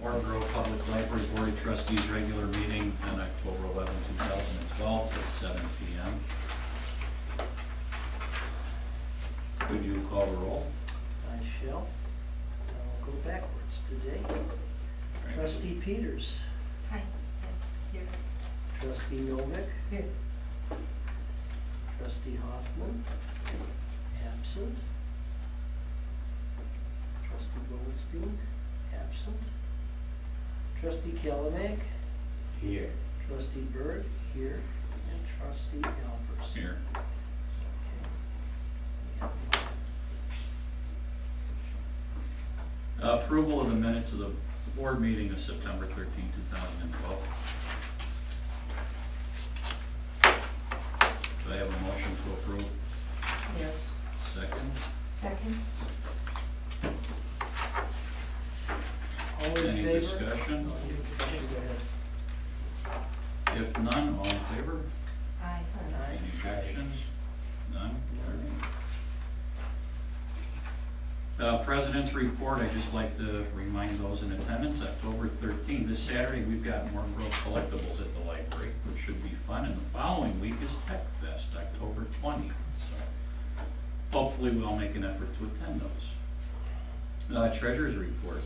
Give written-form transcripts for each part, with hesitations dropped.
Morgan Grove Public Library Board of Trustees regular meeting on October 11, 2012 at 7 p.m. Could you call the roll? I shall. I'll go backwards today. Trustee Peters. Hi, yes, here. Trustee Novick. Here. Trustee Hoffman. Absent. Trustee Goldstein. Absent. Trustee Kellemack. Here. Trustee Byrd. Here. And Trustee Albers. Here. Approval of the minutes of the board meeting of September 13, 2012. Do I have a motion to approve? Yes. Second? Second? All in Any favor? discussion? Go ahead. If none, all in favor? Aye. Aye. Any objections? None? President's report, I'd just like to remind those in attendance, October 13th, this Saturday, we've got Morgan Grove collectibles at the library, which should be fun, and the following week is Tech Fest, October 20th, so hopefully we'll all make an effort to attend those. Treasurer's report.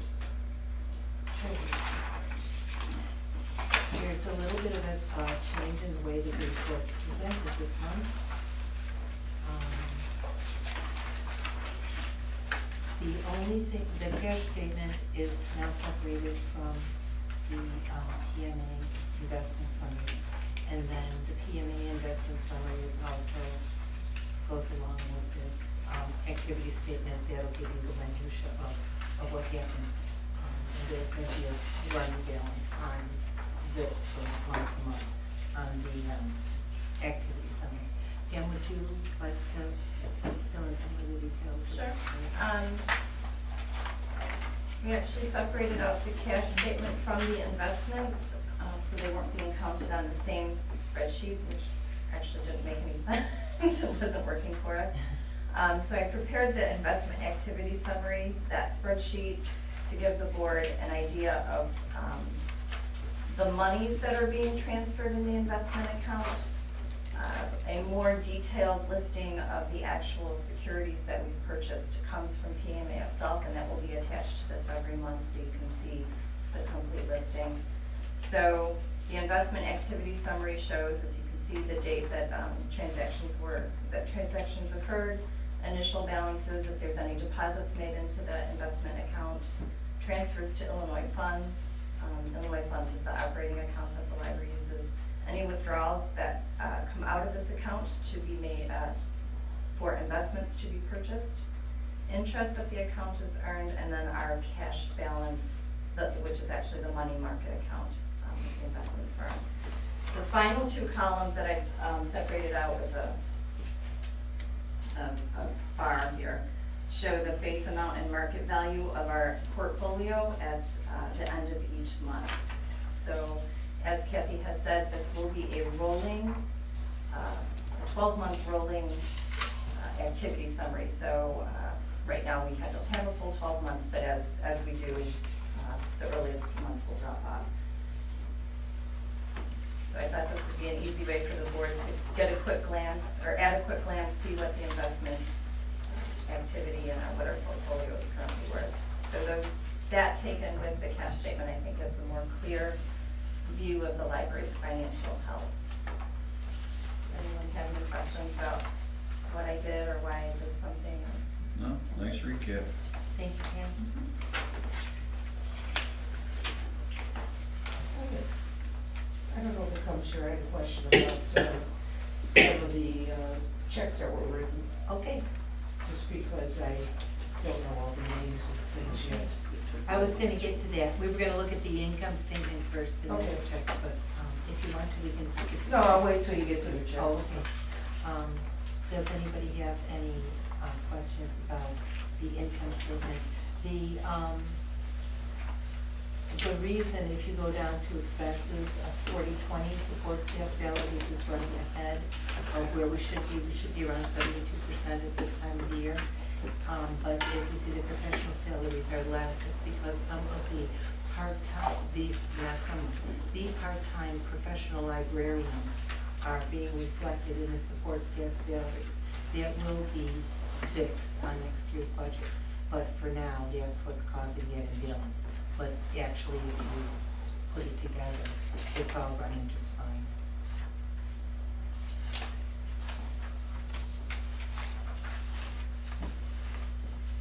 There's a little bit of a change in the way that the report is presented this month. The only thing, the cash statement is now separated from the PMA investment summary. And then the PMA investment summary is also, goes along with this activity statement that'll give you the minutia of what happened. And there's going to be a running balance on this from month to month on the activity summary. Dan, would you like to fill in some of the details? Sure. We actually separated out the cash statement from the investments, so they weren't being counted on the same spreadsheet, which actually didn't make any sense. It wasn't working for us. So I prepared the investment activity summary, that spreadsheet, to give the board an idea of the monies that are being transferred in the investment account, a more detailed listing of the actual securities that we've purchased comes from PMA itself, and that will be attached to this every month so you can see the complete listing. So the investment activity summary shows, as you can see, the date that transactions occurred, initial balances, if there's any deposits made into the investment account, transfers to Illinois funds. Illinois funds is the operating account that the library uses. Any withdrawals that come out of this account to be made for investments to be purchased, interest that the account is earned, and then our cash balance, which is actually the money market account with the investment firm. The final two columns that I've separated out with a bar here show the face amount and market value of our portfolio at the end of each month. So, as Kathy has said, this will be a rolling, 12-month rolling activity summary. So right now we don't have a full 12 months, but as we do, the earliest month will drop off. So I thought this would be an easy way for the board to get a quick glance, or at a quick glance, see what the investment activity and what our portfolio is currently worth. So that taken with the cash statement, I think, gives a more clear view of the library's financial health. Does anyone have any questions about what I did or why I did something? No? Nice recap. Thank you, Pam. I don't know if it comes here, I had a question about some of the checks that were written, Okay, just because I don't know all the names and things yet. I was gonna get to that. We were gonna look at the income statement first and then Okay. the checks, but if you want to, we can skip. No, I'll wait till you get to the check. Oh, okay. Does anybody have any questions about the income statement? The reason, if you go down to expenses, 4020 support staff salaries is running ahead of where we should be. We should be around 72% at this time of the year. But as you see, the professional salaries are less. It's because some of the part-time, the part-time professional librarians are being reflected in the support staff salaries. That will be fixed on next year's budget, but for now, that's what's causing that imbalance. But actually, if you put it together, it's all running just fine.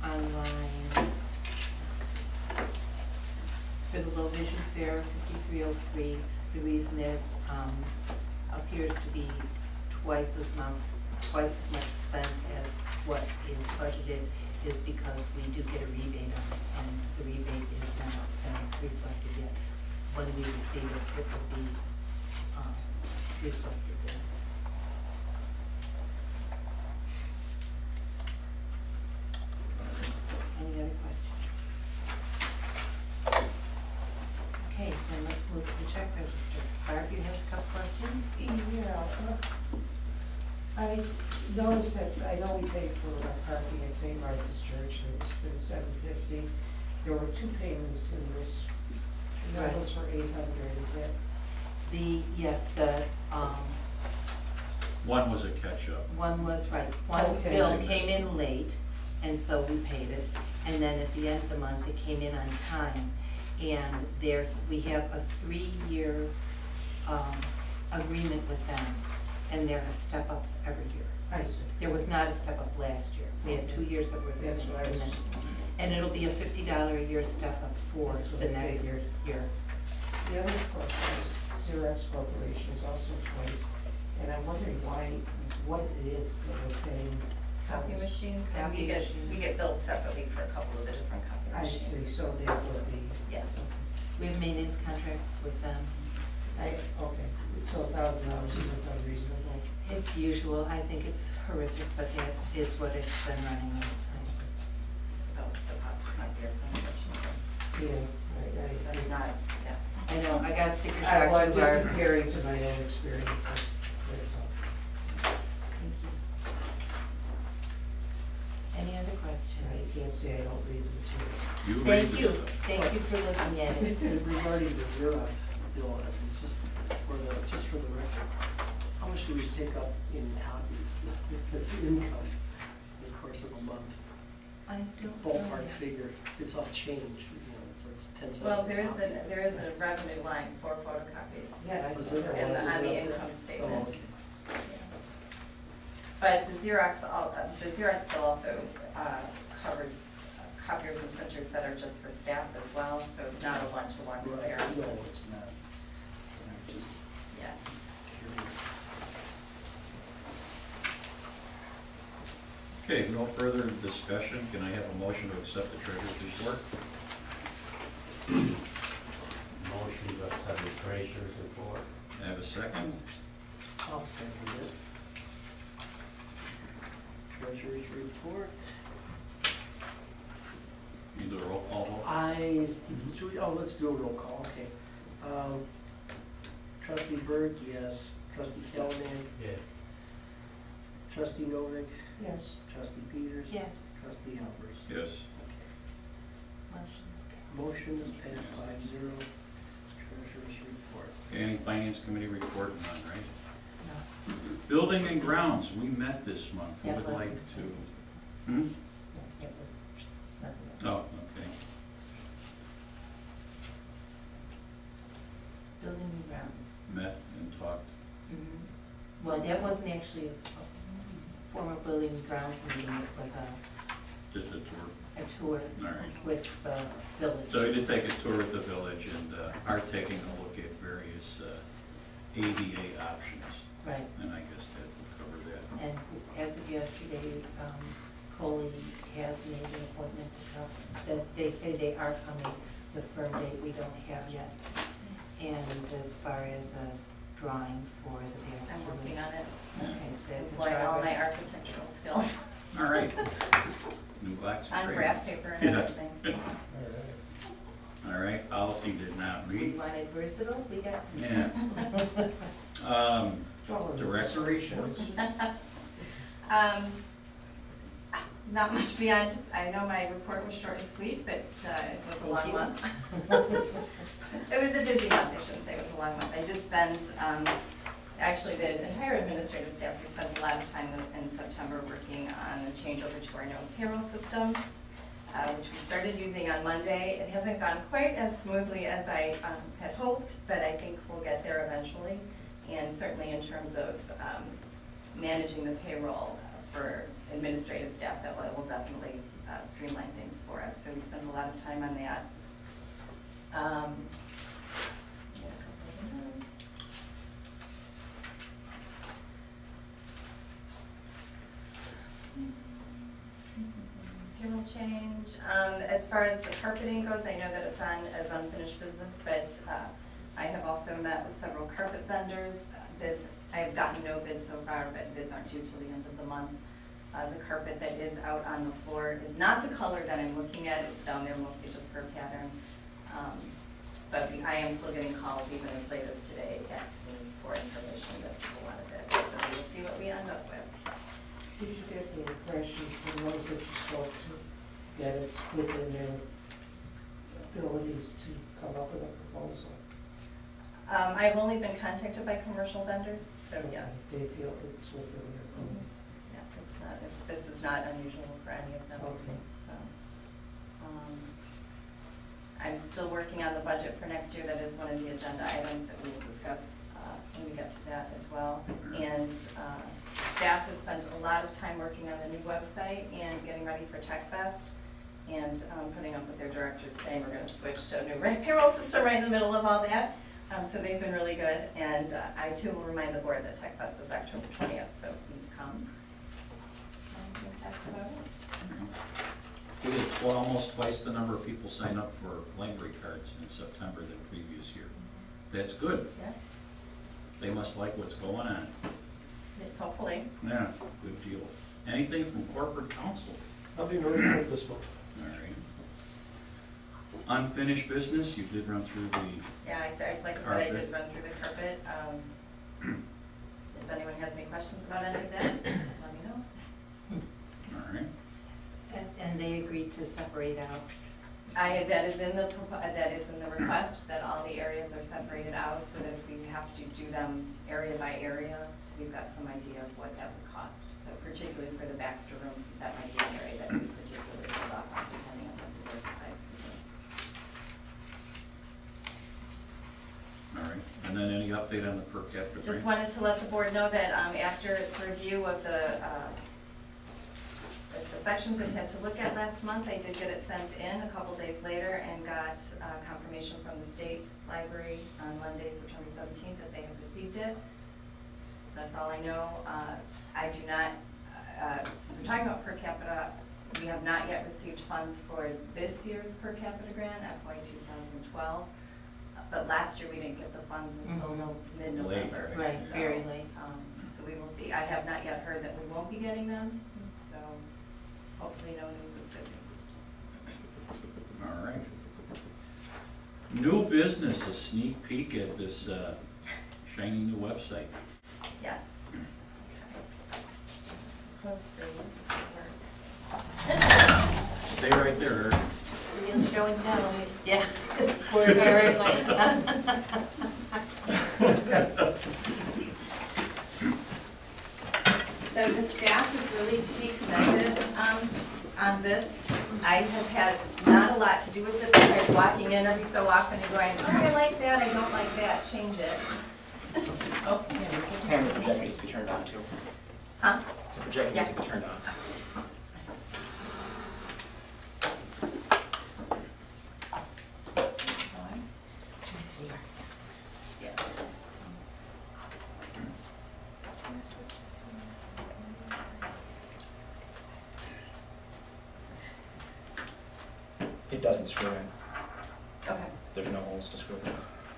Online, let's see. For the low vision fare, 5303, the reason it appears to be twice as much spent as what is budgeted is because we do get a rebate on it, and the rebate is not reflected yet. When we receive it, it will be reflected there. Any other questions? Okay, then let's move to the check register. Barb, you have a couple questions? Yeah, I noticed that, I know we paid for parking at St. Martha's Church, and it's been $750. There were two payments in this, and that was for $800, is that? One was a catch-up. One was, right, one Okay. bill came in late, and so we paid it. And then at the end of the month, it came in on time. And we have a 3-year agreement with them, and there are step-ups every year. I see. There was not a step-up last year. We had 2 years that were the That's same. what I was- And it'll be a $50 a year step-up for That's what the I next figured. year. The other question is Xerox Corporation is also twice, and I'm wondering what it is that we're paying. Copy machines, and Copy machine. we get billed separately for a couple of the different copy I machines. see, so that would be. Yeah. We have maintenance contracts with them. Okay, so $1,000 isn't unreasonable. It's usual. I think it's horrific, but that is what it's been running all the time. It's about the cost of copiers, unfortunately. Yeah, That's not, yeah. I know, I got sticker I shock was too, just Barb. comparing to my own experiences, that's all. Thank you. Any other questions? I can't say I don't read the material. You read Thank the you. stuff. Thank you for looking at it. Regarding the Xerox bill, I mean, just for the record, how much do we pick up in copies as income in the course of a month? I don't know. Ballpark figure, it's all changed, you know, it's 10 cents. Well, a there copy. is a revenue line for photocopies. Yeah, I Was think there there In was. on the a- income Oh, statement. okay. But the Xerox bill also covers copiers and printers that are just for staff as well, so it's not a one-to-one Right, comparison. no, it's not. I'm just Yeah. curious. Okay, no further discussion. Can I have a motion to accept the treasurer's report? Motion to accept the treasurer's report. I have a second. I'll second it. Treasurer's report. You do a roll call vote? Let's do a roll call, okay. Trustee Berg, yes. Trustee Kellman, Yeah. trustee Novick, Yes. trustee Peters. Yes. Trustee Alpers. Yes. Motion's passed. Motion is passed 5-0. Treasurer's report. Okay, any finance committee report? None, right? No. Building and grounds, we met this month. Who That would wasn't- like to? Hmm? Yeah, it was nothing else. Oh, okay. Building and grounds. Met and talked. Well, that wasn't actually a former building and grounds meeting. It was Just a tour. a tour All right. with the village. So we did take a tour of the village and are taking a look at various ADA options. Right. And I guess that will cover that. And as of yesterday, Coley has made an appointment to come, that they say they are coming, the firm date we don't have yet. And as far as a drawing for the I'm bathroom. working on it. Okay, so that's in Employing all my progress. architectural skills All right. New box. on great. graph paper and Yeah. everything. All right, policy did not We read. wanted versatile, we got. Yeah. Director reports. not much beyond, I know my report was short and sweet, but it was a long Thank you. month. It was a busy month, I shouldn't say it was a long month. I did spend, actually the entire administrative staff, we spent a lot of time in September working on a changeover to our new payroll system, which we started using on Monday. It hasn't gone quite as smoothly as I had hoped, but I think we'll get there eventually. And certainly in terms of managing the payroll for administrative staff, that will definitely streamline things for us. So we spent a lot of time on that. Payroll change. As far as the carpeting goes, I know that it's on as unfinished business, but I have also met with several carpet vendors. Bids, I have gotten no bids so far, but bids aren't due till the end of the month. The carpet that is out on the floor is not the color that I'm looking at. It's down there mostly just for pattern. But I am still getting calls even as late as today asking for information that people want a bid. So we'll see what we end up with. Did you get the impression from those that you spoke to that it's within their abilities to come up with a proposal? I've only been contacted by commercial vendors, so yes. They feel it's within their ability. Yeah, it's not, this is not unusual for any of them, Okay. so. I'm still working on the budget for next year. That is one of the agenda items that we will discuss when we get to that as well. And staff has spent a lot of time working on the new website and getting ready for Tech Fest, and putting up with their directors saying we're going to switch to a new payroll system right in the middle of all that. So they've been really good, and I too will remind the board that Tech Fest is October 20th, so please come. I think that's about it. We had almost twice the number of people sign up for library cards in September than previous year. That's good. Yeah, They must like what's going on. hopefully. Yeah, good deal. Anything from corporate council? Nothing to report this month. All right. Unfinished business, you did run through the, Yeah, like I said, I Carpet. did run through the carpet. If anyone has any questions about any of that, let me know. all right. And they agreed to separate out. That is in the request, that all the areas are separated out, so that if we have to do them area by area, we've got some idea of what that would cost. So particularly for the Baxter rooms, that might be an area that we particularly hold off on, depending on what the board decides to do. All right. And then any update on the per capita Just grant? wanted to let the board know that after its review of the sections it had to look at last month, I did get it sent in a couple days later and got confirmation from the state library on Monday, September 17th, that they have received it. That's all I know. I do not, since we're talking about per capita, we have not yet received funds for this year's per capita grant, FY 2012. But last year we didn't get the funds until mid-November. Late, right, So, very late. So we will see. I have not yet heard that we won't be getting them, so hopefully no news is good news. All right. New business, a sneak peek at this shiny new website. Yes. Okay. Stay right there, Eric. You're showing down. Yeah. We're very late. So the staff is really to be commended on this. I have had not a lot to do with it, but I'm walking in every so often and going, oh, I like that, I don't like that, change it. So, Pam, the projector needs to be turned on too. huh? The projector needs to be turned on. Yeah. It doesn't screw in. Okay. There's no holes to screw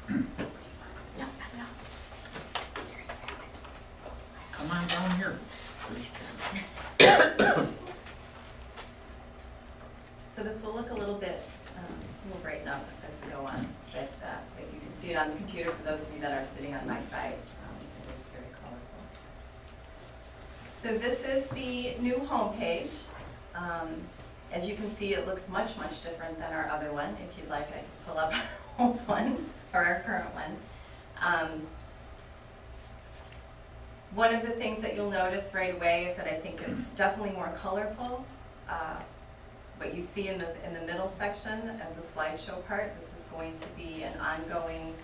in. Come on down here. So this will look a little bit, we'll brighten up as we go on, but if you can see it on the computer, for those of you that are sitting on my side, it is very colorful. So this is the new homepage. As you can see, it looks much, much different than our other one. If you'd like, I can pull up our old one, or our current one. One of the things that you'll notice right away is that I think it's definitely more colorful. What you see in the middle section of the slideshow part, this is going to be an ongoing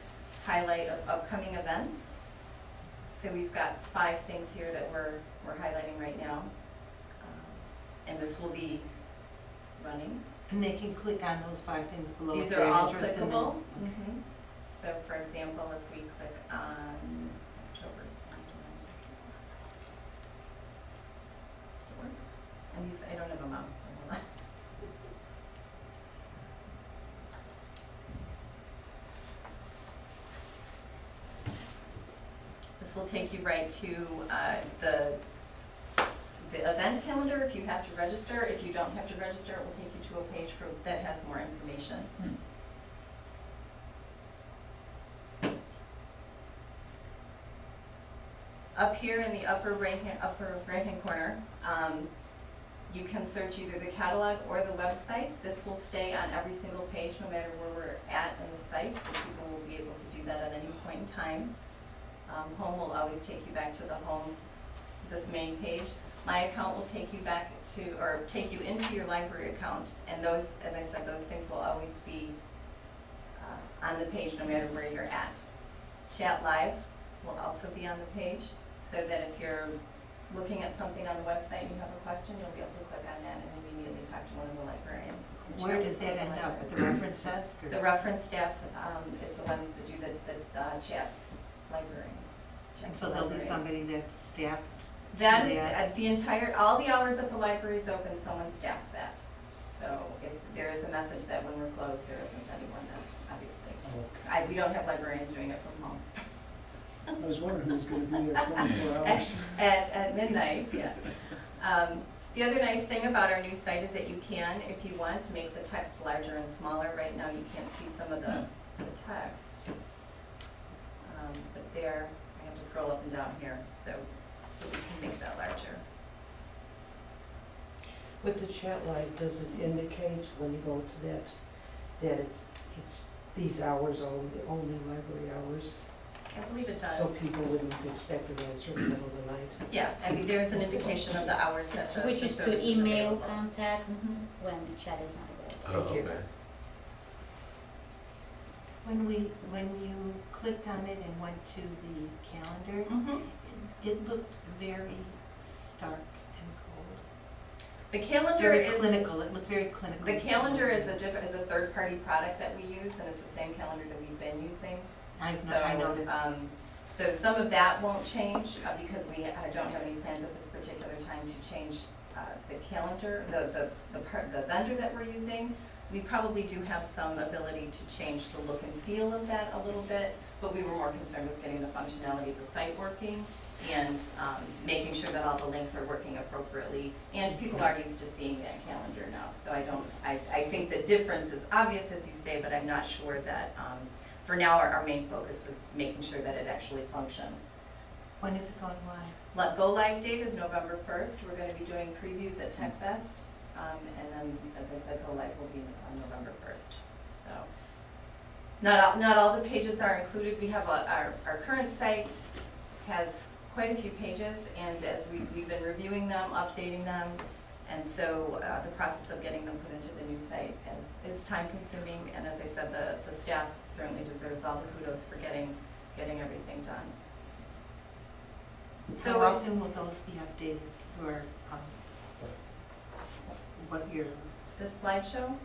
highlight of upcoming events. So we've got 5 things here that we're highlighting right now. And this will be running. And they can click on those 5 things below. These if are they're all interested in them. clickable. So for example, if we click on October, I don't have a mouse, so hold on. This will take you right to the event calendar if you have to register. If you don't have to register, it will take you to a page that has more information. Up here in the upper right-hand corner, you can search either the catalog or the website. This will stay on every single page no matter where we're at in the site, so people will be able to do that at any point in time. Home will always take you back to the home, this main page. My account will take you back to, or take you into your library account, and those, as I said, those things will always be on the page no matter where you're at. Chat Live will also be on the page, so that if you're looking at something on the website and you have a question, you'll be able to click on that and immediately talk to one of the librarians. Where does that end up? At the reference desk? Or? The reference staff is the one that do the chat librarian. And so there'll be somebody that's staffed? That is, at the entire, all the hours that the library is open, someone staffs that. So if there is a message that when we're closed, there isn't anyone that, obviously. Okay. We don't have librarians doing it from home. I was wondering who's gonna be there 24 hours. At midnight, yeah. The other nice thing about our new site is that you can, if you want, to make the text larger and smaller. Right now, you can't see some of the text. But there, I have to scroll up and down here, so we can make that larger. With the chat live, does it indicate when you go to that it's these hours only library hours? I believe it does. So people wouldn't expect an answer in the middle of the night? Yeah, I mean, there's an indication of the hours that the Switches the service to is email available. contact Mhm. when the chat is not available. Thank you. When you clicked on it and went to the calendar, Mhm. it looked very stark and cold. The calendar Very is, clinical, it looked very clinical. the calendar is a third-party product that we use, and it's the same calendar that we've been using. I So, noticed. So some of that won't change because we don't have any plans at this particular time to change the calendar, the vendor that we're using. We probably do have some ability to change the look and feel of that a little bit, but we were more concerned with getting the functionality of the site working and making sure that all the links are working appropriately. And people are used to seeing that calendar now, so I think the difference is obvious, as you say, but I'm not sure that, for now, our main focus was making sure that it actually functioned. When is it going live? Go live date is November 1st. We're going to be doing previews at TechFest. And then, as I said, go live will be on November 1st. So, not all the pages are included. We have our current site has quite a few pages, and as we've been reviewing them, updating them, and so the process of getting them put into the new site is time consuming. And as I said, the staff certainly deserves all the kudos for getting everything done. How So often will those be updated, or what year? the slideshow,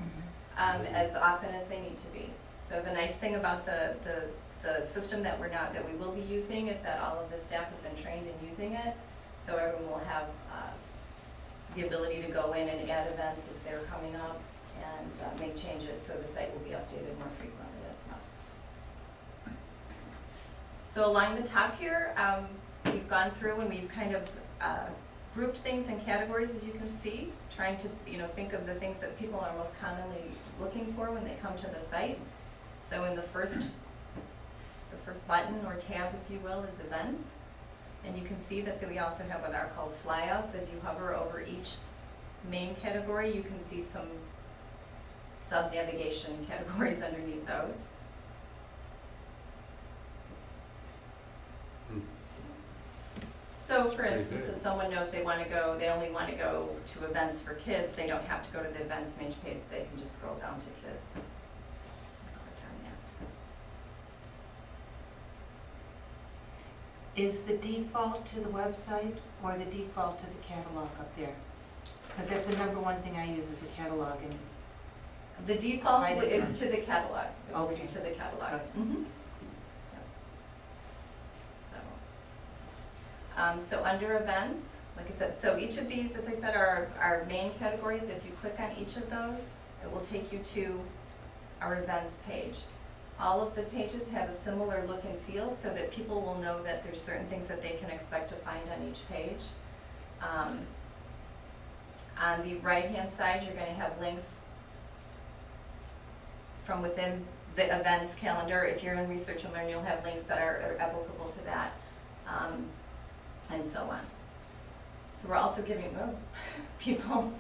as often as they need to be. So the nice thing about the system that we will be using is that all of the staff have been trained in using it. So everyone will have the ability to go in and add events as they're coming up and make changes, so the site will be updated more frequently as well. So along the top here, we've gone through and we've kind of grouped things in categories, as you can see, trying to think of the things that people are most commonly looking for when they come to the site. So in the first button or tab, if you will, is events. And you can see that we also have what are called flyouts. As you hover over each main category, you can see some sub-navigation categories underneath those. So for Very instance, good. if someone knows they only want to go to events for kids, they don't have to go to the events page, they can just scroll down to kids. Click on that. Is the default to the website or the default to the catalog up there? Because that's the number one thing I use is a catalog, and it's, The default I didn't- is to the catalog. It will be Okay. to the catalog. Okay. Mhm. So under events, like I said, so each of these, as I said, are our main categories. If you click on each of those, it will take you to our events page. All of the pages have a similar look and feel so that people will know that there's certain things that they can expect to find on each page. On the right-hand side, you're gonna have links from within the events calendar. If you're in Research and Learn, you'll have links that are applicable to that, and so on. So we're also giving people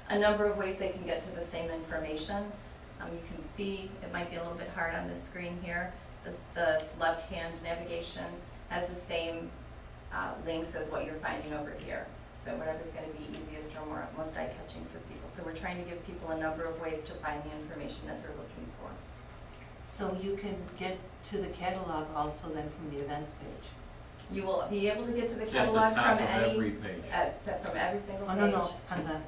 a number of ways they can get to the same information. You can see, it might be a little bit hard on this screen here, the left-hand navigation has the same links as what you're finding over here. So whatever's going to be easiest or most eye-catching for people. So we're trying to give people a number of ways to find the information that they're looking for. so you can get to the catalog also then from the events page? You will be able to get to the It's at the catalog top from of any, every page. from every single Oh, page. no, on the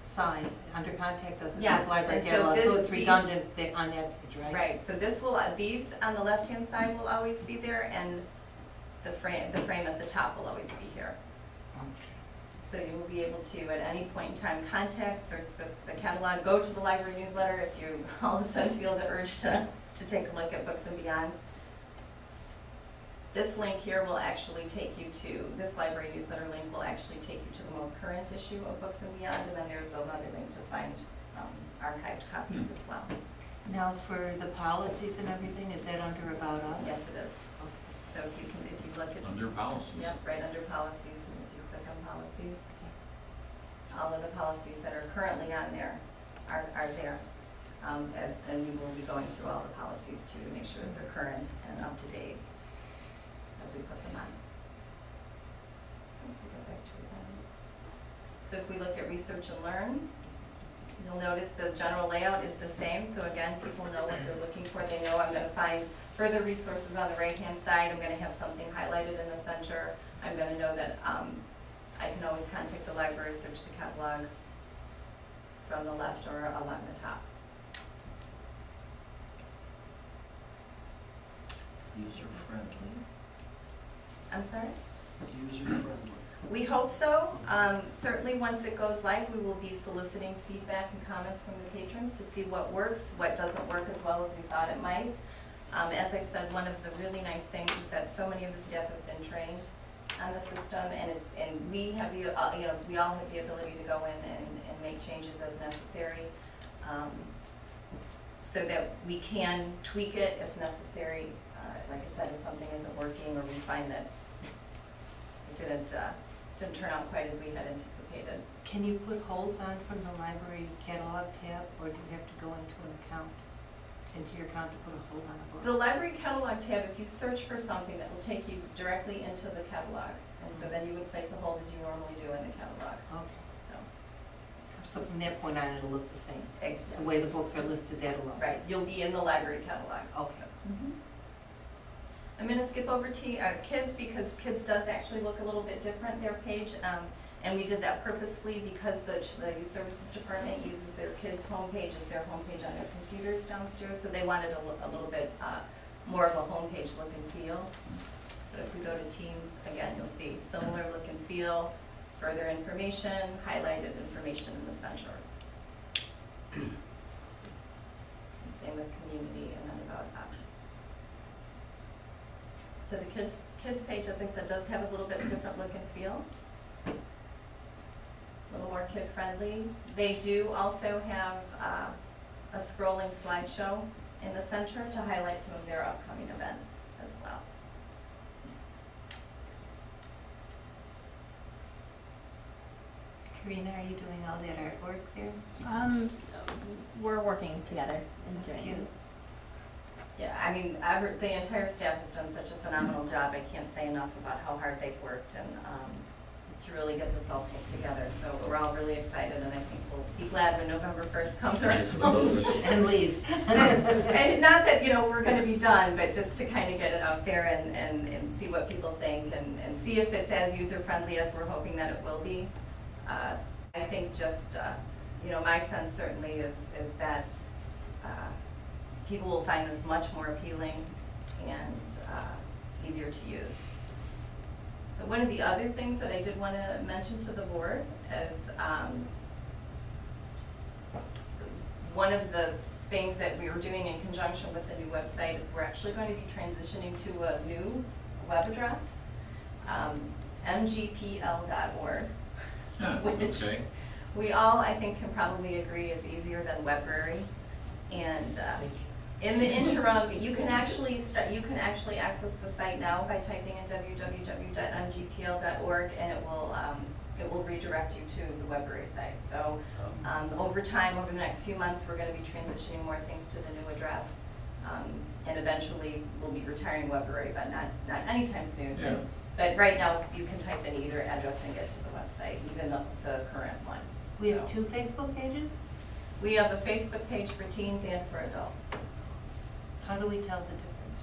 side, under contact us, it Yes, says library and so catalog, so this- it's redundant on that page, right? Right, so this will, these on the left-hand side will always be there, and the frame at the top will always be here. So you will be able to, at any point in time, contact, search the catalog, go to the library newsletter if you all of a sudden feel the urge to take a look at Books and Beyond. This link here will actually take you to, this library newsletter link will actually take you to the most current issue of Books and Beyond, and then there's another link to find archived copies as well. Now, for the policies and everything, is that under About Us? Yes, it is. So if you look at. Under policies. Yep, right under policies, and if you click on policies, all of the policies that are currently on there are there. And we will be going through all the policies too to make sure that they're current and up to date as we put them on. So if we go back to events. So if we look at Research and Learn, you'll notice the general layout is the same. So again, people know what they're looking for. They know I'm going to find further resources on the right-hand side. I'm going to have something highlighted in the center. I'm going to know that I can always contact the library, search the catalog from the left or along the top. User friendly. I'm sorry? User friendly. We hope so. Certainly, once it goes live, we will be soliciting feedback and comments from the patrons to see what works, what doesn't work as well as we thought it might. As I said, one of the really nice things is that so many of the staff have been trained on the system, and we have the we all have the ability to go in and make changes as necessary, so that we can tweak it if necessary. Like I said, if something isn't working or we find that it didn't turn out quite as we had anticipated. Can you put holds on from the library catalog tab, or do you have to go into an account, into your account to put a hold on a book? The library catalog tab, if you search for something, that will take you directly into the catalog. And so then you would place a hold as you normally do in the catalog. Okay, So, so from that point on, it'll look the same? yes. The way the books are listed, that'll look? Right, you'll be in the library catalog. Okay. I'm going to skip over to Kids, because Kids does actually look a little bit different, their page. And we did that purposefully because the Youth Services Department uses their kids' homepage as their homepage on their computers downstairs. So they wanted a little bit more of a homepage look and feel. But if we go to Teens, again, you'll see similar look and feel, further information, highlighted information in the center. And same with Community and then About Us. So the kids page, as I said, does have a little bit different look and feel. A little more kid-friendly. They do also have a scrolling slideshow in the center to highlight some of their upcoming events as well. Karina, are you doing all that artwork there? We're working together and That's doing cute. it. Yeah, I mean, the entire staff has done such a phenomenal job. I can't say enough about how hard they've worked and to really get this all put together. So we're all really excited, and I think we'll be glad when November 1st comes around. And leaves. And not that, you know, we're gonna be done, but just to kind of get it out there and see what people think and see if it's as user-friendly as we're hoping that it will be. I think just, you know, my sense certainly is that people will find this much more appealing and easier to use. So one of the other things that I did want to mention to the board is one of the things that we were doing in conjunction with the new website is we're actually going to be transitioning to a new web address, mgpl.org, which Okay. we all, I think, can probably agree is easier than Webberry. And in the interim, you can actually access the site now by typing in www.mgpl.org, and it will redirect you to the Webberry site. So over time, over the next few months, we're going to be transitioning more things to the new address, and eventually we'll be retiring Webberry, but not anytime soon. Yeah. But right now, you can type in either address and get to the website, even the current one. We have So 2 Facebook pages? we have a Facebook page for teens and for adults. How do we tell the difference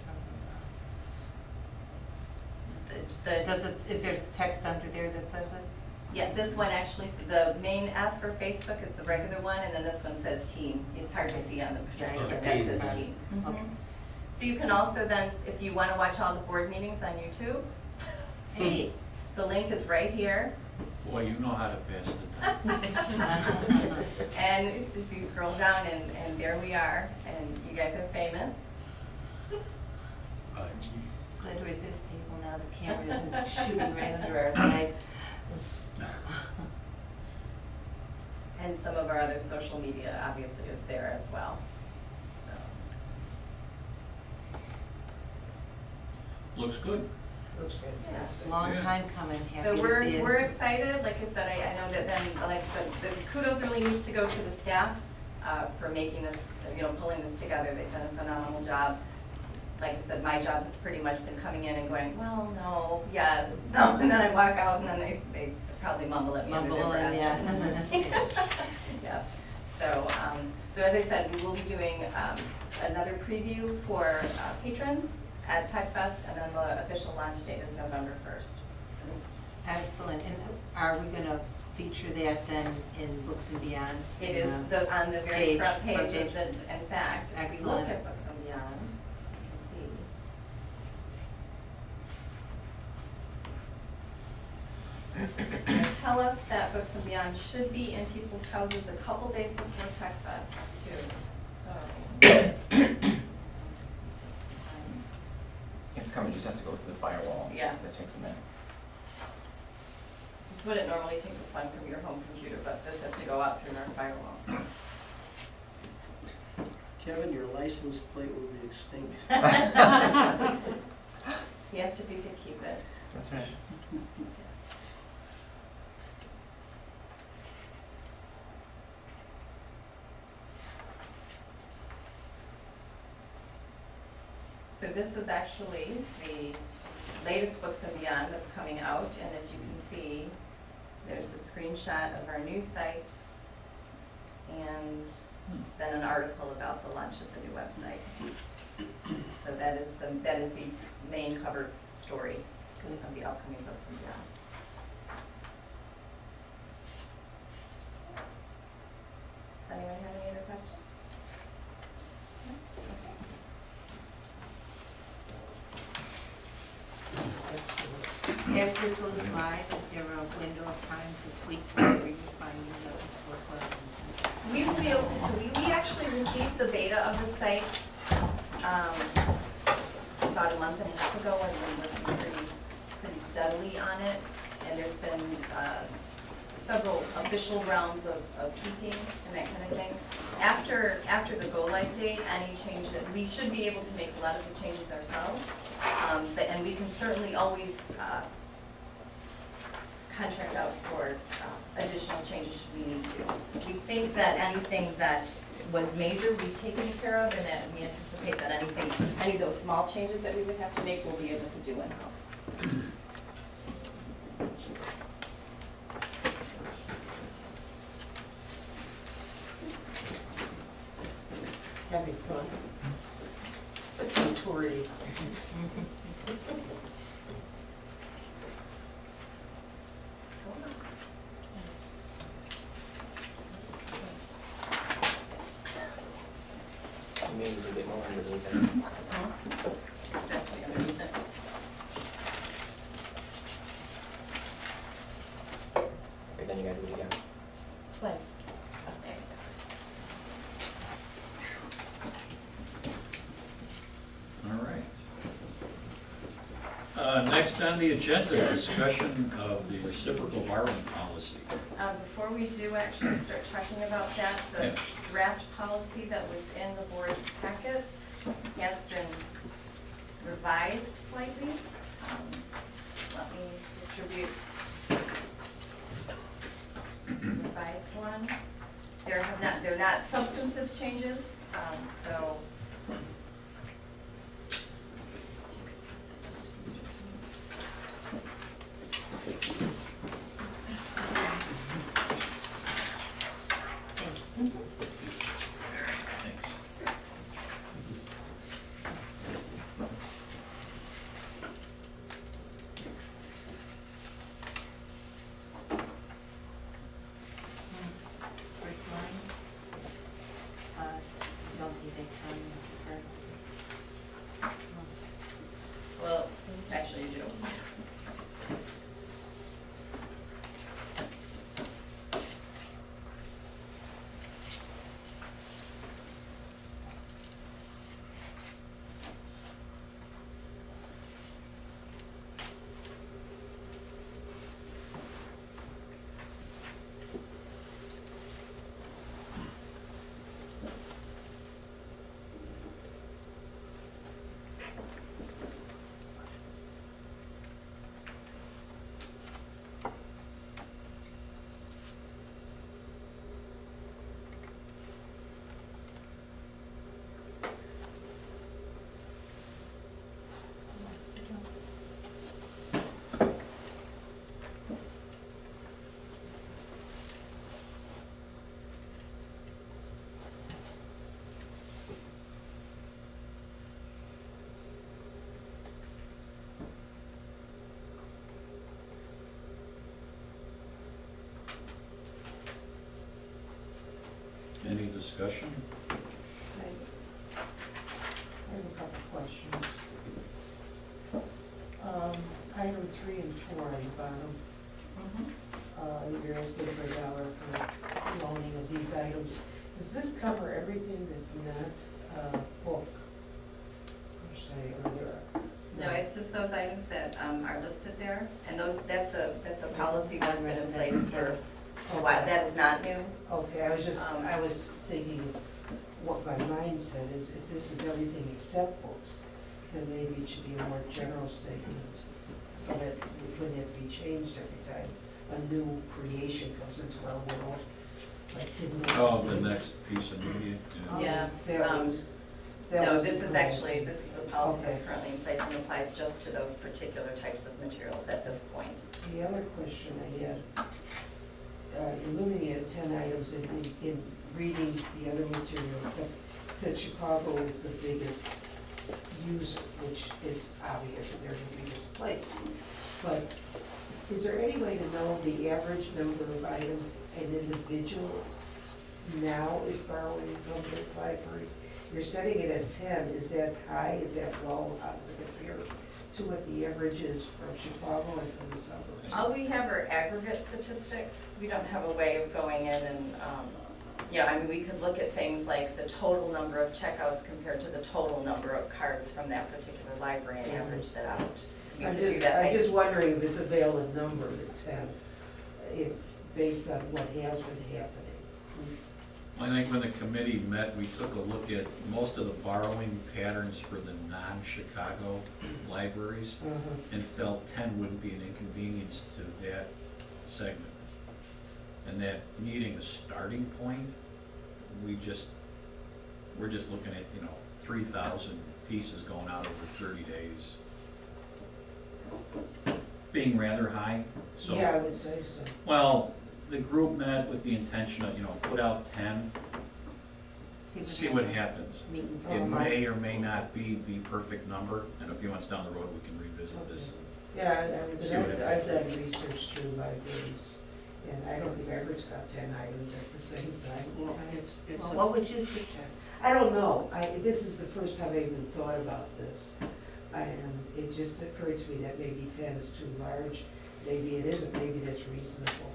from? Is there text under there that says it? Yeah, this one actually, the main F for Facebook is the regular one, and then this one says teen. It's hard to see on the projector, but that says teen. Okay. So you can also then, if you want to watch all the board meetings on YouTube, Hey. the link is right here. Boy, you know how to pass the time. And if you scroll down, and there we are, and you guys are famous. Glad we're at this table now, the camera isn't shooting right under our legs. And some of our other social media obviously is there as well. So. Looks good. Looks fantastic. Long Yeah. time coming, happy So to we're see it. excited. Like I said, I know that then, like, the kudos really needs to go to the staff for making this, you know, pulling this together. They've done a phenomenal job. Like I said, my job has pretty much been coming in and going, well, no, yes, no, and then I walk out and then they probably mumble at me under their breath. Yeah. So, so as I said, we will be doing another preview for patrons at TechFest, and then the official launch date is November 1st. So, Excellent. And are we going to feature that then in Books and Beyond? it is on the very Page, front page front of page. the, in fact, if we look Excellent. at Books and Beyond, you can see. They tell us that Books and Beyond should be in people's houses a couple days before TechFest too. So. It's coming, just has to go through the firewall. Yeah. This takes a minute. This would it normally take the sun from your home computer, but this has to go out through our firewall. Kevin, your license plate will be extinct. He asked if he could keep it. That's right. So this is actually the latest Books and Beyond that's coming out, and as you can see, there's a screenshot of our new site and then an article about the launch of the new website. So that is the main cover story of the upcoming Books and Beyond. Does anyone have any other questions? After it goes live, is there a window of time to tweak whatever you find it doesn't work well? We will be able to, we actually received the beta of the site about a month and a half ago, and we've been working pretty steadily on it. And there's been several official rounds of tweaking and that kind of thing. After the go-live date, any changes, we should be able to make a lot of the changes ourselves. And we can certainly always contract out for additional changes should we need to. We think that anything that was major, we've taken care of, and that we anticipate that any of those small changes that we would have to make, we'll be able to do in-house. Having fun. Such maturity. Maybe a bit more underneath it. Definitely underneath it. Okay, then you gotta do it again. Twice. Okay. All right. Next on the agenda, discussion of the reciprocal borrowing policy. Before we do actually start talking about that, the Yeah. draft policy that was in the board's packets has been revised slightly. Let me distribute the revised one. They're not substantive changes, so. Thanks. First line, don't need a comment for. Well, actually you do. Any discussion? I have a couple questions. Item 3 and 4 on the bottom, you're asking for $1 for loaning of these items. Does this cover everything that's not book? Or say, or there? No, it's just those items that are listed there, and that's a policy that's been in place for a while. That is not new. Okay, I was thinking of what my mind said is if this is everything except books, then maybe it should be a more general statement so that it wouldn't have to be changed every time a new creation comes into our world. Like hidden Oh, the things. next piece of media. Yeah. That was No, the this is actually, this is a policy that's Okay. currently in place and applies just to those particular types of materials at this point. The other question I had, you're limiting it at 10 items in reading the other materials. It said Chicago is the biggest user, which is obvious, they're the biggest place. But is there any way to know the average number of items an individual now is borrowing from this library? You're setting it at 10, is that high, is that low, how does it compare to what the average is from Chicago and from the suburbs? All we have are aggregate statistics. We don't have a way of going in and, I mean, we could look at things like the total number of checkouts compared to the total number of cards from that particular library and average that out. We could do that. I'm just wondering if it's a valid number, the 10, if, based on what has been happening. I think when the committee met, we took a look at most of the borrowing patterns for the non-Chicago libraries and felt 10 wouldn't be an inconvenience to that segment. And that needing a starting point, we're just looking at, 3,000 pieces going out over 30 days. Being rather high, so. Yeah, I would say so. Well, the group met with the intention of, put out 10, see what happens. Meeting It for may or months. may not be the perfect number, and a few months down the road, we can revisit this. Yeah, I mean, See what I've done research through libraries, and I don't think I ever got 10 items at the same time. Well, it's Well, a- what would you suggest? I don't know, this is the first time I even thought about this. And it just occurred to me that maybe 10 is too large, maybe it isn't, maybe that's reasonable.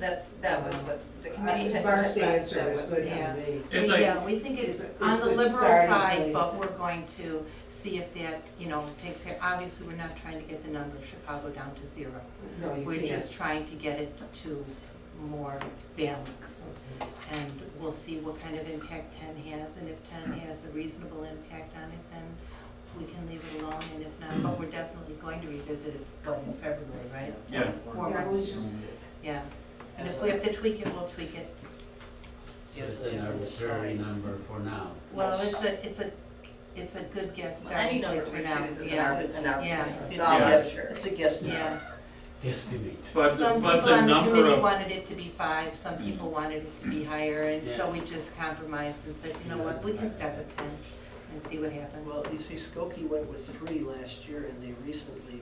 That was what the committee had. Mark's that answer was was- good yeah. for me. It's like- Yeah, we think it's It's on the a liberal starting side, place. but we're going to see if that, takes care. Obviously, we're not trying to get the number of Chicago down to 0. No, you We're can't. just trying to get it to more balance. Okay. And we'll see what kind of impact 10 has, and if 10 has a reasonable impact on it, then we can leave it alone, and if not, but we're definitely going to revisit it, in February, right? Yeah. 4 Yeah, I was months. just, Yeah, and if we have to tweak it, we'll tweak it. So it's an arbitrary number for now. Well, it's a good guess Well, any starting number place we for choose now. is an Yeah. arbitrary. Yeah. It's It's all a guess, arbitrary. it's a guess. Yeah, Estimate. But, some but people the on the number committee of, wanted it to be 5, some people wanted it to be higher, and so Yeah. we just compromised and said, you know what, we can start with 10 and see what happens. Well, you see, Skokie went with 3 last year, and they recently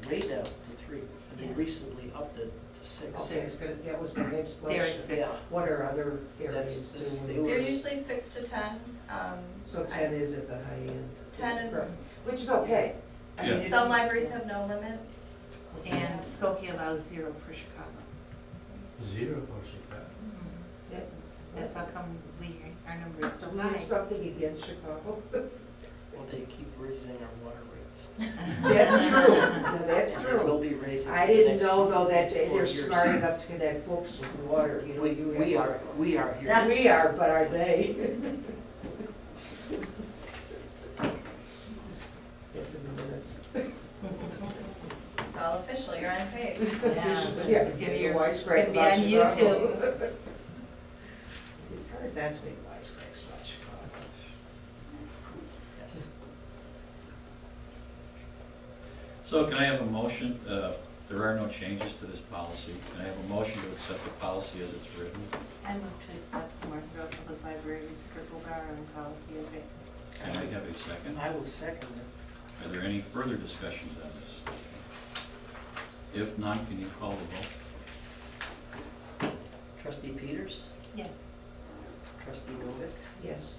laid out to 3, and they Yeah. recently upped it to 6. okay, that was my next They're at question. 6. Yeah. What are other areas That's- they doing? were- They're usually 6 to 10. So 10 is at the high end. 10 is, Right. Which is okay. I mean, Yeah. if some you- libraries have no limit. And Skokie allows 0 for Chicago. 0 for Chicago. Yeah. That's how come our number is so We have high. something against Chicago. Well, they keep raising our water rates. That's true, now, that's And they will true. be raising. I for the didn't next- know though that next 4 they're years. smart enough to connect books with water, you know. We are here. We are, but are they? It's in the minutes. It's all official, you're on tape. Yeah, Give your- wisecrack it's gonna be about on Chicago. YouTube. It's hard not to make wisecracks about Chicago. Yes. so can I have a motion, there are no changes to this policy, can I have a motion to accept the policy as it's written? I move to accept the Martinville Public Library reciprocal borrowing policy as written. Can I have a second? I will second it. Are there any further discussions on this? If none, can you call the vote? Trustee Peters, Yes. trustee Novick, Yes.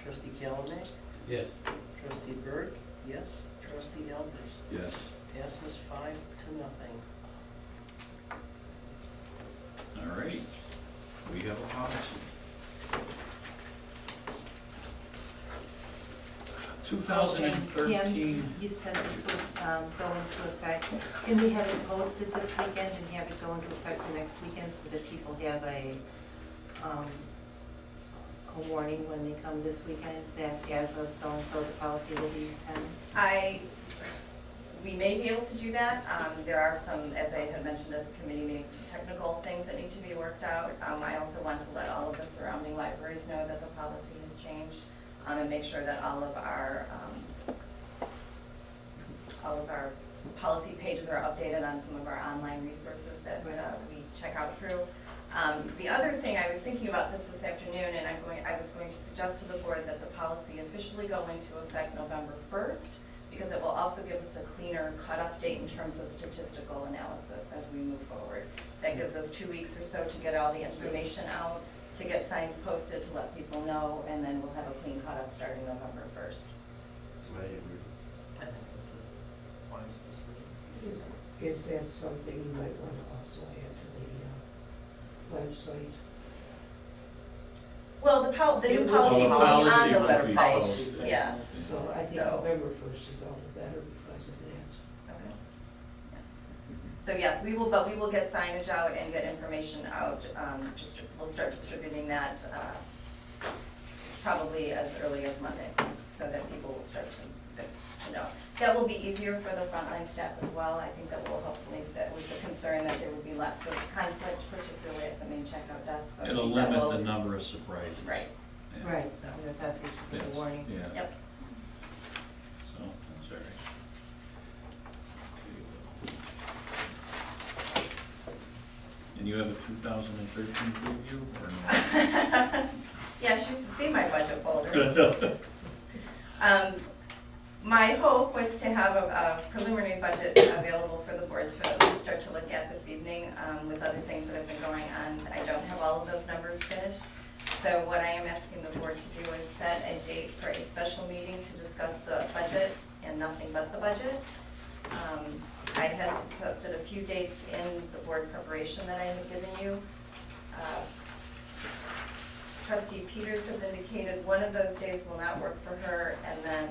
trustee Calame, Yes. trustee Berg, yes, trustee Elders. Yes. Passes 5 to nothing. All right, we have a policy. 2013, You said this would go into effect. Can we have it posted this weekend and have it go into effect the next weekend so that people have a warning when they come this weekend that as of so-and-so, the policy will be 10? We may be able to do that. There are some, as I had mentioned at the committee meeting, some technical things that need to be worked out. I also want to let all of the surrounding libraries know that the policy has changed, and make sure that all of our policy pages are updated on some of our online resources that we check out through. The other thing, I was thinking about this afternoon, and I was going to suggest to the board that the policy officially go into effect November 1st, because it will also give us a cleaner cutoff date in terms of statistical analysis as we move forward. That gives us 2 weeks or so to get all the information out, to get signs posted, to let people know, and then we'll have a clean cutoff starting November 1st. I agree. I think that's a wise decision. Is that something you might want to also add to the website? Well, the new It will policy be will be on the policy will be website, posted. yeah. So I think So- November 1st is all the better because of that. Okay. So yes, we will, but we will get signage out and get information out. We'll start distributing that probably as early as Monday, so that people will start to know. That will be easier for the frontline staff as well. I think that will hopefully, that was the concern, that there would be less of conflict, particularly at the main checkout desk. So I It'll think that limit will- the number of surprises. Right, Yeah. Right, I thought they should Yes, get a warning. Yeah. yep. So, that's all right. And you have a 2013 review or no? Yeah, she should see my budget folders. My hope was to have a preliminary budget available for the board to at least start to look at this evening. With other things that have been going on, I don't have all of those numbers finished. So what I am asking the board to do is set a date for a special meeting to discuss the budget and nothing but the budget. I had suggested a few dates in the board preparation that I had given you. Trustee Peters has indicated one of those days will not work for her, and then,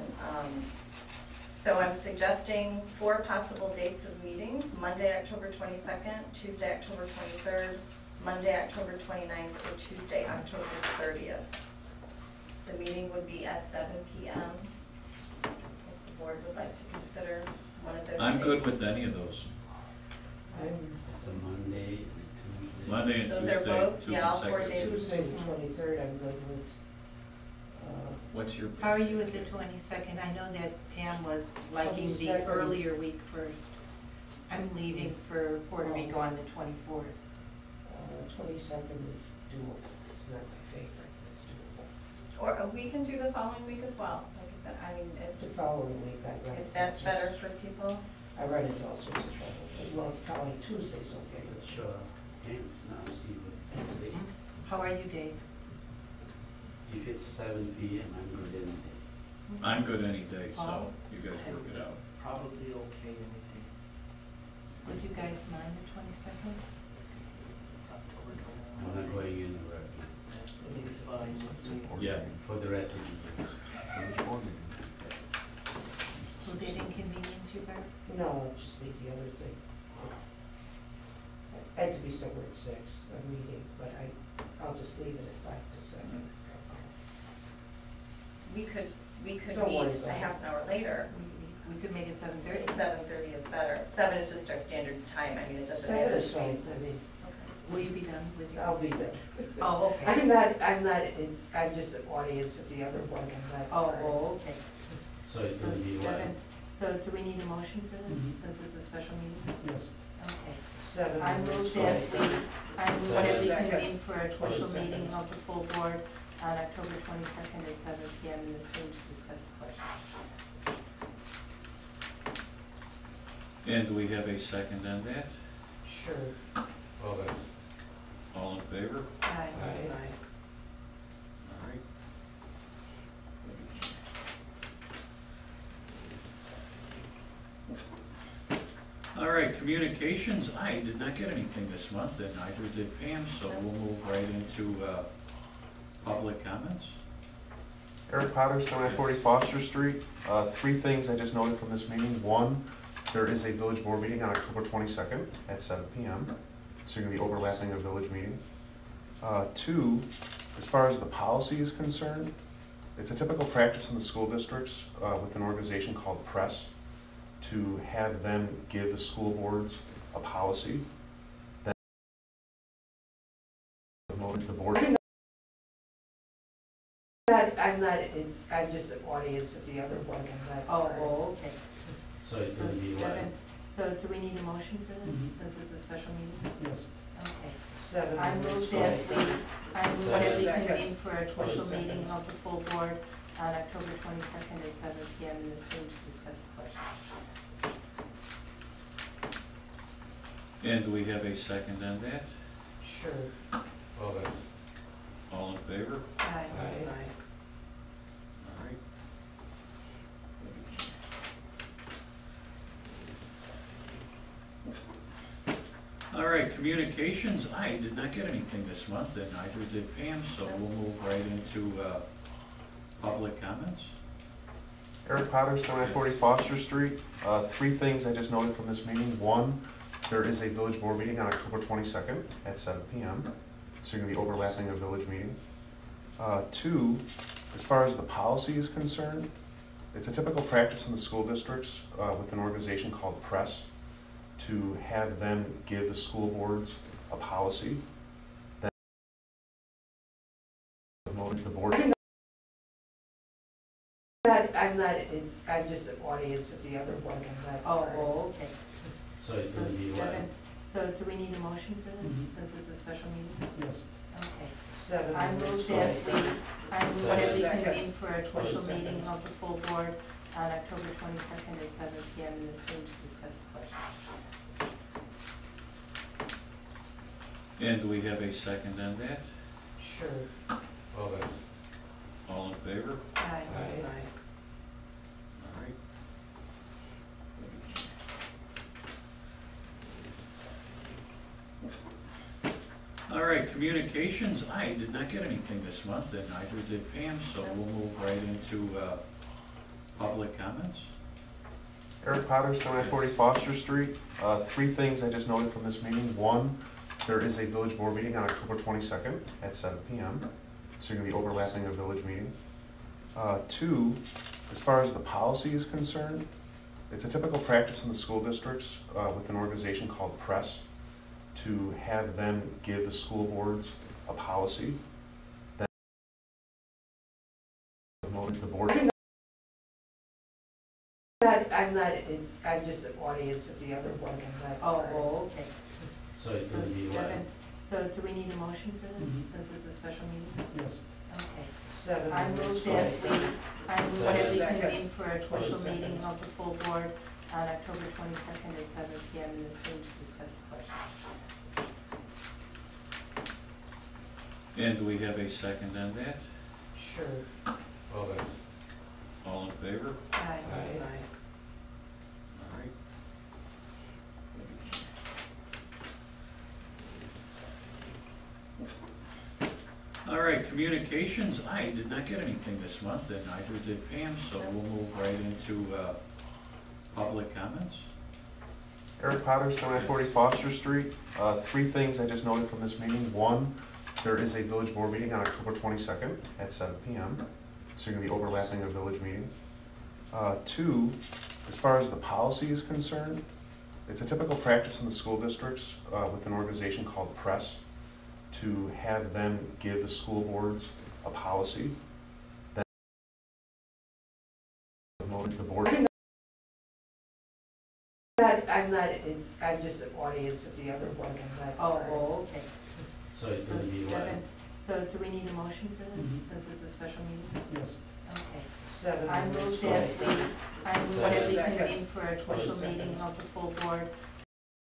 so I'm suggesting 4 possible dates of meetings: Monday, October 22nd, Tuesday, October 23rd, Monday, October 29th, or Tuesday, October 30th. The meeting would be at 7 p.m. If the board would like to consider one of those I'm good dates. with any of those. It's a Monday and Tuesday. Monday and Those Tuesday, are both? 2 Yeah, all 4 consecutive. days. Tuesday the 23rd, I'm good with. What's your? How are you with the 22nd? I know that Pam was liking the 22nd. earlier week first. I'm leaving for Puerto Rico on the 24th. 22nd is doable. It's not my favorite, but it's doable. Or we can do the following week as well. Like I said, I mean, The it's, following week, I run. if that's better for people. I run into all sorts of trouble. Well, the following Tuesday's okay. Sure, James, now see what they, How are you, Dave? if it's 7 p.m., I'm good any day. I'm good any day, so Paul? you guys work it out. Probably okay anything. Would you guys mind the 22nd? October I'm not 29th. going anywhere It'll be fine with me. Yeah. for the rest of the year. Will that inconvenience you, Bert? No, I'll just leave the other thing. I had to be somewhere at 6, a meeting, but I'll just leave it at 5 to 7. We could Don't worry meet about a it. half an hour later. We could make it 7:30. 7:30 is better. 7 is just our standard time. I mean, it doesn't 7 matter. is fine, I mean, Okay. Will you be done with your? I'll be there. Oh, okay. I'm just an audience at the other one, I'm not. Oh, okay. So it's So gonna be what? 7, so do we need a motion for this, Mhm. since it's a special meeting? Yes. Okay. 7. I move is that fine. I move that we Second. convene for a special 22nd. meeting of the full board on October 22nd at 7 p.m. in this room to discuss the question. And do we have a second on that? Sure. Okay. All in favor? Aye. Aye. All right. All right, communications, I did not get anything this month, and neither did Pam, so we'll move right into public comments. Eric Potter, 740 Foster Street. 3 things I just noted from this meeting. 1, there is a village board meeting on October 22nd at 7 p.m. So you're going to be overlapping a village meeting. 2, as far as the policy is concerned, it's a typical practice in the school districts with an organization called PRESS to have them give the school boards a policy. Then the board. I'm just an audience at the other one, I'm not. Oh, okay. So it's So gonna be what? 7, so do we need a motion for this, Mhm. since it's a special meeting? Yes. Okay. 7. I move is that fine. we Second. convene for a special 22nd. meeting of the full board on October 22nd at 7 p.m. in this room to discuss the question. And do we have a second on that? Sure. Okay. All in favor? Aye. All right. All right, communications, I did not get anything this month, and neither did Pam, so we'll move right into public comments. Eric Potter, 740 Foster Street. 3 things I just noted from this meeting. 1, there is a village board meeting on October 22nd at 7 p.m. So you're going to be overlapping a village meeting. 2, as far as the policy is concerned, It's a typical practice in the school districts with an organization called PRESS to have them give the school boards a policy that the board. I'm just an audience at the other one, I'm not. Oh, okay. So it's So gonna be what? seven, so do we need a motion for this, Mhm. since it's a special meeting? Yes. Okay. Seven. I move minutes. that we Second. convene for a special Second. meeting of the full board on October 22nd at 7 PM in this room to discuss the question. And do we have a second on that? Sure. Okay. All in favor? Aye. Aye. All right. All right, communications, I did not get anything this month, and neither did Pam, so we'll move right into public comments. Eric Potter, 740 Foster Street. Three things I just noted from this meeting. One, there is a village board meeting on October 22nd at 7 PM. So you're going to be overlapping a village meeting. Two, as far as the policy is concerned, it's a typical practice in the school districts with an organization called PRESS to have them give the school boards a policy that the board. I'm just an audience at the other one, I'm not. Oh, okay. So it's So gonna be what? seven, so do we need a motion for this, Mhm. since it's a special meeting? Yes. Okay. Seven. I move minutes. that we Second. convene for a special Second. meeting of the full board on October 22nd at 7 PM in this room to discuss the question. And do we have a second on that? Sure. Okay. All in favor? Aye. Aye. All right. All right, communications, I did not get anything this month, and neither did Pam, so we'll move right into public comments. Eric Potter, 740 Foster Street. Three things I just noted from this meeting. One, there is a village board meeting on October 22nd at 7 PM. So you're going to be overlapping a village meeting. Two, as far as the policy is concerned, it's a typical practice in the school districts with an organization called PRESS to have them give the school boards a policy that the board. I'm just an audience at the other one, I'm not. Oh, okay. So it's So gonna be what? seven, so do we need a motion for this, Mhm. since it's a special meeting? Yes. Okay. Seven. I minutes. move that we Second. convene for a special Second. meeting of the full board